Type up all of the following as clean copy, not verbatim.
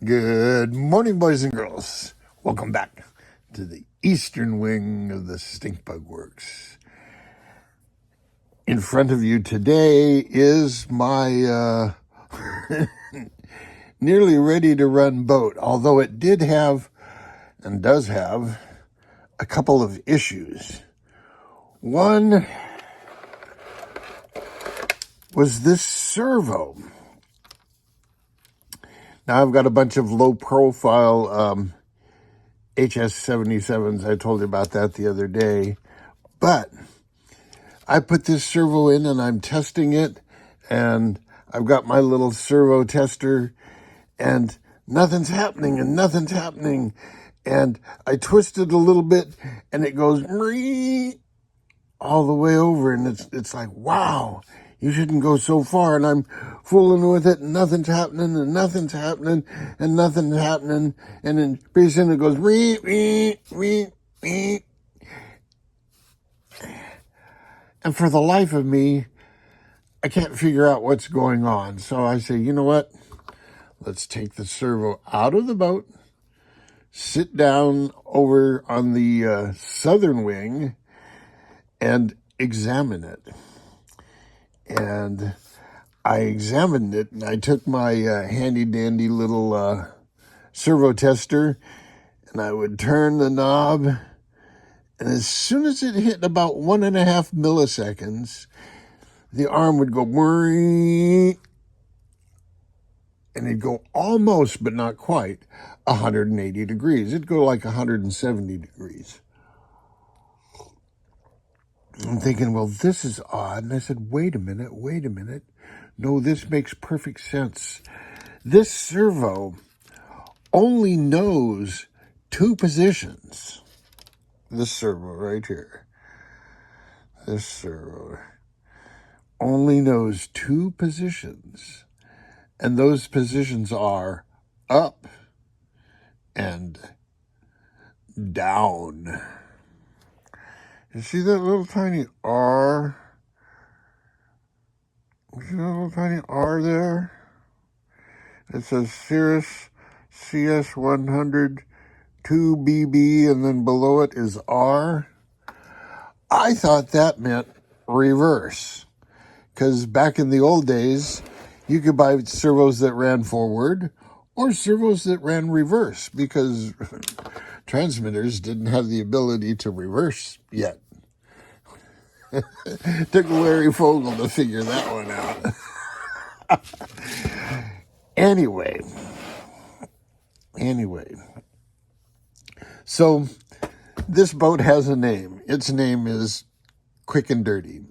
Good morning, boys and girls. Welcome back to the eastern wing of the Stink Bug Works. In front of you today is my nearly ready to run boat, although it did have and does have a couple of issues. One was this servo. Now I've got a bunch of low profile HS77s. I told you about that the other day. But I put this servo in and I'm testing it, and I've got my little servo tester, and nothing's happening. And I twist it a little bit and it goes all the way over, and it's like, wow, you shouldn't go so far. And I'm fooling with it, and nothing's happening. And then pretty soon it goes and for the life of me, I can't figure out what's going on. So I say, you know what? Let's take the servo out of the boat, sit down over on the southern wing, and examine it. And I examined it, and I took my handy-dandy little servo tester, and I would turn the knob, and as soon as it hit about 1.5 milliseconds, the arm would go, and it'd go almost, but not quite, 180 degrees. It'd go like 170 degrees. I'm thinking, well, this is odd. And I said, wait a minute. No, this makes perfect sense. This servo only knows two positions. This servo right here. This servo only knows two positions. And those positions are up and down. You see that little tiny R? See that little tiny R there? It says Cirrus CS100 2BB, and then below it is R. I thought that meant reverse, because back in the old days, you could buy servos that ran forward or servos that ran reverse, because transmitters didn't have the ability to reverse yet. Took Larry Fogel to figure that one out. Anyway. So this boat has a name. Its name is Quick and Dirty.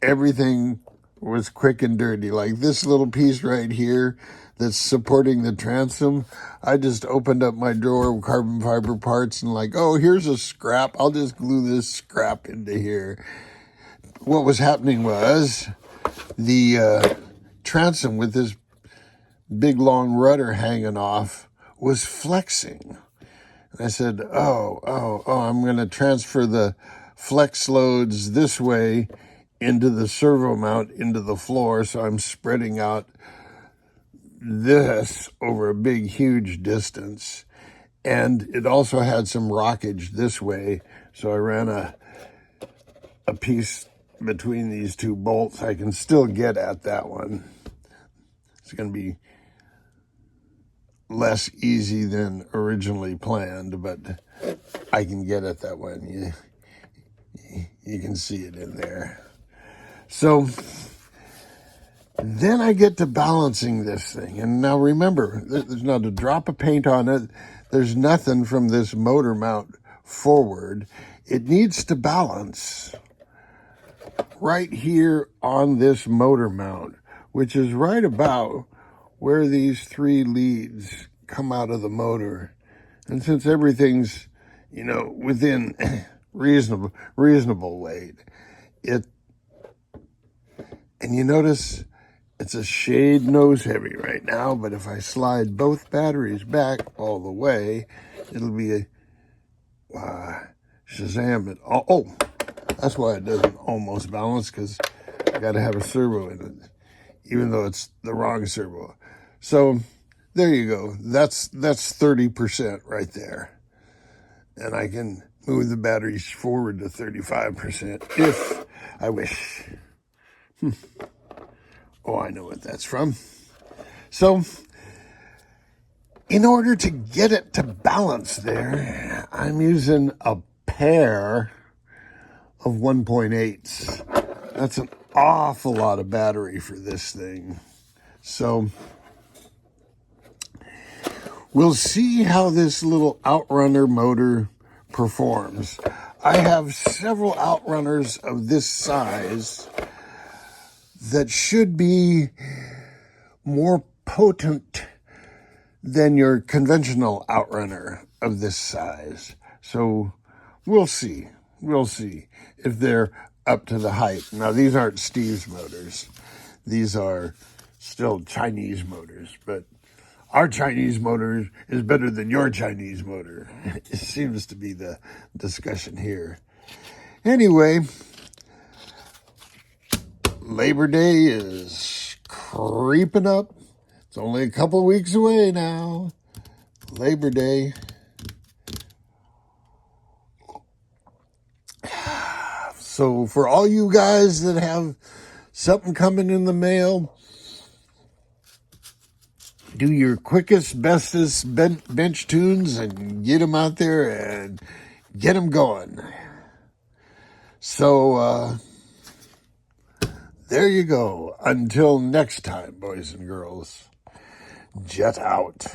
Everything was quick and dirty. Like this little piece right here that's supporting the transom, I just opened up my drawer of carbon fiber parts and like, oh, here's a scrap. I'll just glue this scrap into here. What was happening was the transom with this big long rudder hanging off was flexing. And I said, I'm going to transfer the flex loads this way into the servo mount, into the floor. So I'm spreading out this over a big, huge distance. And it also had some rockage this way. So I ran a piece between these two bolts. I can still get at that one. It's going to be less easy than originally planned, but I can get at that one. You can see it in there. So then I get to balancing this thing. And now remember, there's not a drop of paint on it. There's nothing from this motor mount forward. It needs to balance right here on this motor mount, which is right about where these three leads come out of the motor. And since everything's, within reasonable weight, and you notice it's a shade nose heavy right now, but if I slide both batteries back all the way, it'll be a Shazam it. Oh, that's why it doesn't almost balance, because I got to have a servo in it, even though it's the wrong servo. So There you go. That's 30% right there. And I can move the batteries forward to 35% if I wish. Oh, I know what that's from. So, in order to get it to balance there, I'm using a pair of 1.8s. That's an awful lot of battery for this thing. So, we'll see how this little Outrunner motor performs. I have several Outrunners of this size that should be more potent than your conventional Outrunner of this size. So we'll see. We'll see if they're up to the hype. Now, these aren't Steve's motors. These are still Chinese motors, but our Chinese motor is better than your Chinese motor. It seems to be the discussion here. Anyway, Labor Day is creeping up. It's only a couple of weeks away now. Labor Day. So for all you guys that have something coming in the mail, do your quickest, bestest bench tunes and get them out there and get them going. So there you go. Until next time, boys and girls, jet out.